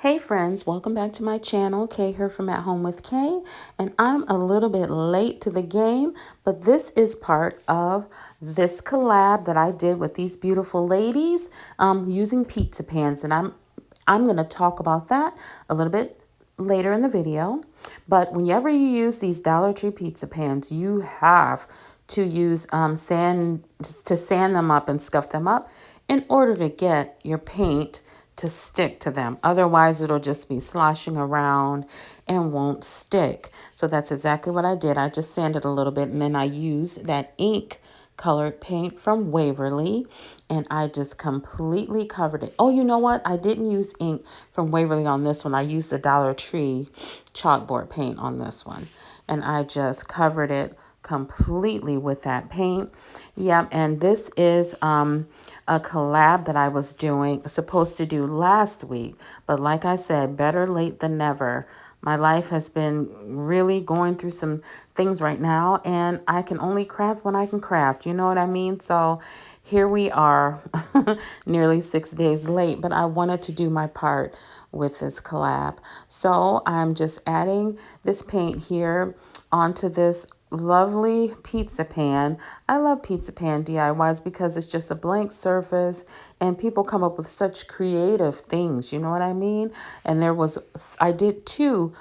Hey friends, welcome back to my channel. Kay here from At Home with Kay, and I'm a little bit late to the game, but this is part of this collab that I did with these beautiful ladies using pizza pans, and I'm going to talk about that a little bit later in the video. But whenever you use these Dollar Tree pizza pans, you have to use sand to sand them up and scuff them up in order to get your paint to stick to them. Otherwise, it'll just be sloshing around and won't stick. So that's exactly what I did. I just sanded a little bit, and then I used that ink colored paint from Waverly, and I just completely covered it. Oh, you know what? I didn't use ink from Waverly on this one. I used the Dollar Tree chalkboard paint on this one, and I just covered it completely with that paint. Yep, and this is a collab that I was supposed to do last week, but like I said, better late than never. My life has been really going through some things right now, and I can only craft when I can craft. You know what I mean? So here we are, nearly 6 days late, but I wanted to do my part with this collab. So I'm just adding this paint here onto this lovely pizza pan. I love pizza pan DIYs because it's just a blank surface and people come up with such creative things, you know what I mean? And I did two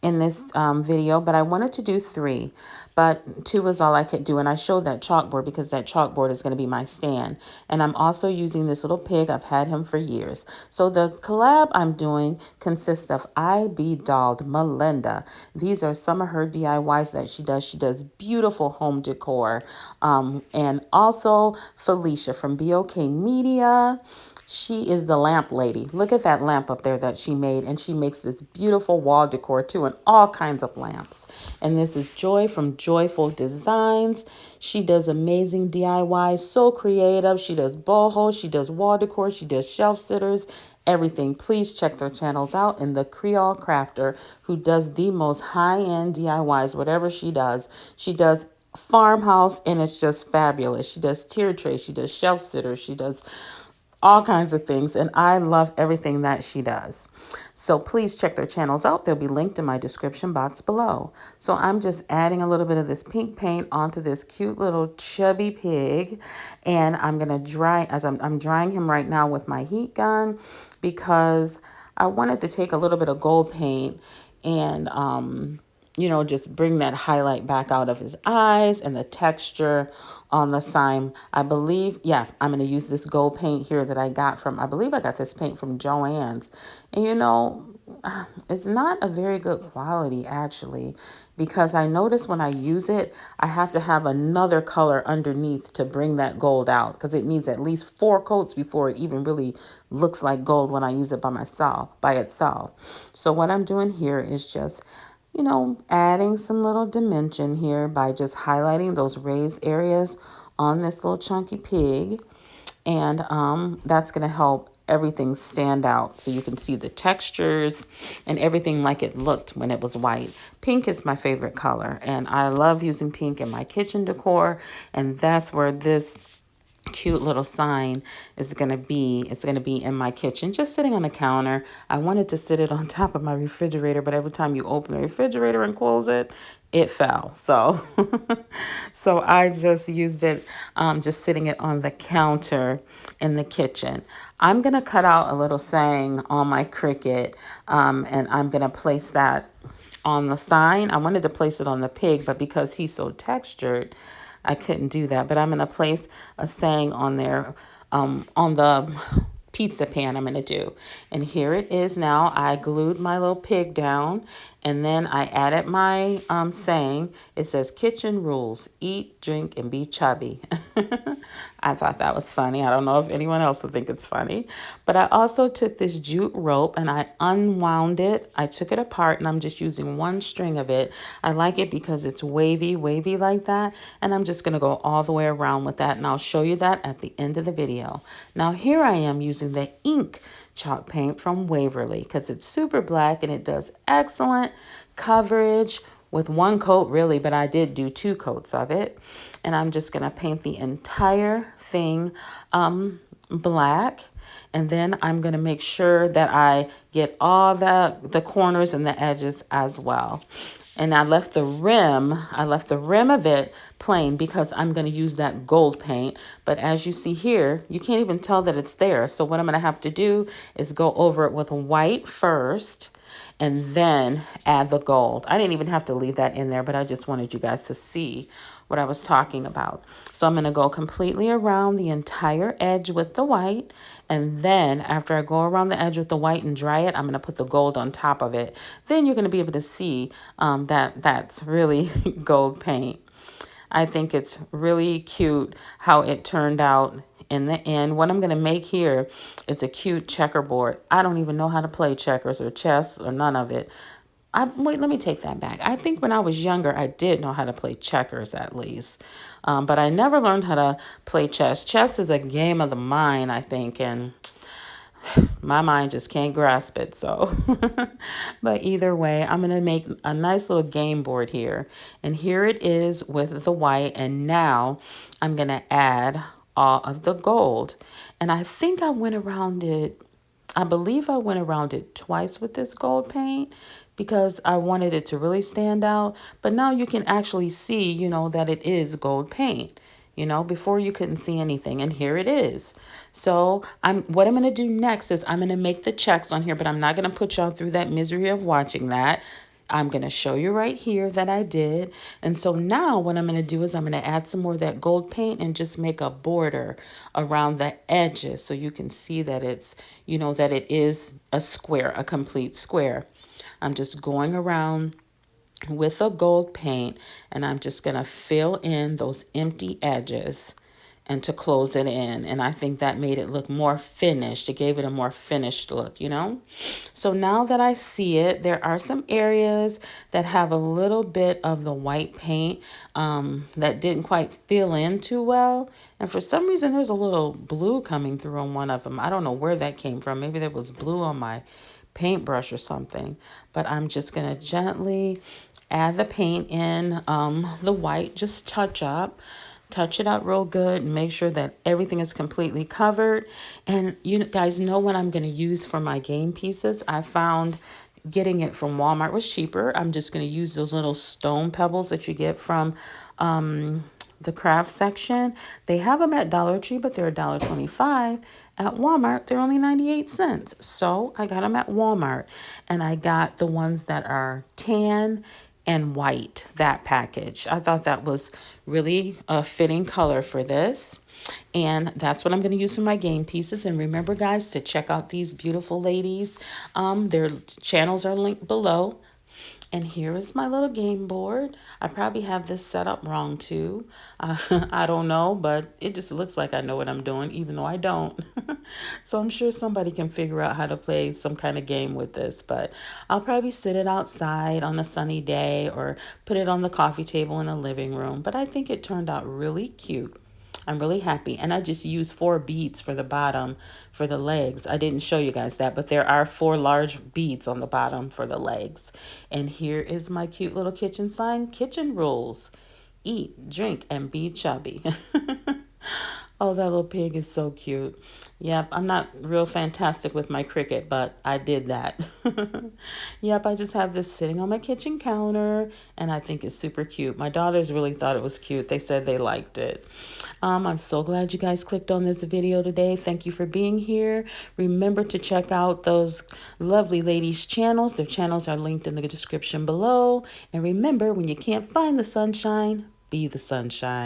in this video, but I wanted to do three, but two was all I could do. And I showed that chalkboard because that chalkboard is going to be my stand. And I'm also using this little pig. I've had him for years. So the collab I'm doing consists of I Be Dolled Melinda. These are some of her DIYs that she does. She does beautiful home decor. And also Felicia from BOK Media. She is the lamp lady. Look at that lamp up there that she made. And she makes this beautiful wall decor too, and all kinds of lamps. And this is Joy from Joyful Designs. She does amazing DIYs, so creative. She does boho, she does wall decor, she does shelf sitters, everything. Please check their channels out. And the Creole Crafter, who does the most high-end DIYs, whatever she does. She does farmhouse, and it's just fabulous. She does tier tray, she does shelf sitters, she does all kinds of things, and I love everything that she does. So please check their channels out. They'll be linked in my description box below. So I'm just adding a little bit of this pink paint onto this cute little chubby pig, and I'm gonna dry as I'm drying him right now with my heat gun because I wanted to take a little bit of gold paint and just bring that highlight back out of his eyes and the texture on the sign. I believe, yeah, I'm going to use this gold paint here that I got I believe I got this paint from Joann's. And it's not a very good quality actually, because I notice when I use it, I have to have another color underneath to bring that gold out, because it needs at least 4 coats before it even really looks like gold when I use it by itself. So what I'm doing here is just adding some little dimension here by just highlighting those raised areas on this little chunky pig. And that's going to help everything stand out so you can see the textures and everything like it looked when it was white. Pink is my favorite color, and I love using pink in my kitchen decor, and that's where this cute little sign is going to be. It's going to be in my kitchen, just sitting on the counter. I wanted to sit it on top of my refrigerator, but every time you open the refrigerator and close it, it fell. So so I just used it, just sitting it on the counter in the kitchen. I'm going to cut out a little saying on my Cricut, and I'm going to place that on the sign. I wanted to place it on the pig, but because he's so textured, I couldn't do that. But I'm going to place a saying on there, on the pizza pan I'm going to do. And here it is now. I glued my little pig down, and then I added my saying. It says, kitchen rules, eat, drink, and be chubby. I thought that was funny. I don't know if anyone else would think it's funny. But I also took this jute rope and I unwound it. I took it apart, and I'm just using one string of it. I like it because it's wavy like that. And I'm just going to go all the way around with that. And I'll show you that at the end of the video. Now here I am using the ink chalk paint from Waverly because it's super black and it does excellent coverage with one coat really, but I did do 2 coats of it. And I'm just going to paint the entire thing black. And then I'm going to make sure that I get all the corners and the edges as well. And I left the rim of it plain because I'm going to use that gold paint. But as you see here, you can't even tell that it's there. So what I'm going to have to do is go over it with white first and then add the gold. I didn't even have to leave that in there, but I just wanted you guys to see what I was talking about. So I'm going to go completely around the entire edge with the white. And then after I go around the edge with the white and dry it, I'm going to put the gold on top of it. Then you're going to be able to see that that's really gold paint. I think it's really cute how it turned out in the end. What I'm going to make here is a cute checkerboard. I don't even know how to play checkers or chess or none of it. Wait, let me take that back. I think when I was younger, I did know how to play checkers at least. But I never learned how to play chess. Chess is a game of the mind, I think, and my mind just can't grasp it. So, but either way, I'm going to make a nice little game board here. And here it is with the white. And now I'm going to add all of the gold. And I think I believe I went around it twice with this gold paint because I wanted it to really stand out. But now you can actually see, that it is gold paint. Before you couldn't see anything, and here it is. So what I'm going to do next is I'm going to make the checks on here, but I'm not going to put y'all through that misery of watching that. I'm going to show you right here that I did. And so now what I'm going to do is I'm going to add some more of that gold paint and just make a border around the edges so you can see that it's, that it is a square, a complete square. I'm just going around with a gold paint, and I'm just going to fill in those empty edges and to close it in. And I think that made it look more finished. It gave it a more finished look, So now that I see it, there are some areas that have a little bit of the white paint that didn't quite fill in too well. And for some reason, there's a little blue coming through on one of them. I don't know where that came from. Maybe there was blue on my paintbrush or something. But I'm just going to gently add the paint in the white, just touch it up real good and make sure that everything is completely covered. And you guys know what I'm going to use for my game pieces. I found getting it from Walmart was cheaper. I'm just going to use those little stone pebbles that you get from the craft section. They have them at Dollar Tree, but they're $1.25. At Walmart, they're only 98 cents. So I got them at Walmart, and I got the ones that are tan and white, that package. I thought that was really a fitting color for this. And that's what I'm going to use for my game pieces. And remember, guys, to check out these beautiful ladies. Their channels are linked below. And here is my little game board. I probably have this set up wrong too. I don't know, but it just looks like I know what I'm doing, even though I don't. So I'm sure somebody can figure out how to play some kind of game with this. But I'll probably sit it outside on a sunny day or put it on the coffee table in the living room. But I think it turned out really cute. I'm really happy. And I just used 4 beads for the bottom for the legs. I didn't show you guys that, but there are 4 large beads on the bottom for the legs. And here is my cute little kitchen sign. Kitchen rules: eat, drink, and be chubby. Oh, that little pig is so cute. Yep, I'm not real fantastic with my Cricut, but I did that. Yep, I just have this sitting on my kitchen counter, and I think it's super cute. My daughters really thought it was cute. They said they liked it. I'm so glad you guys clicked on this video today. Thank you for being here. Remember to check out those lovely ladies' channels. Their channels are linked in the description below. And remember, when you can't find the sunshine, be the sunshine.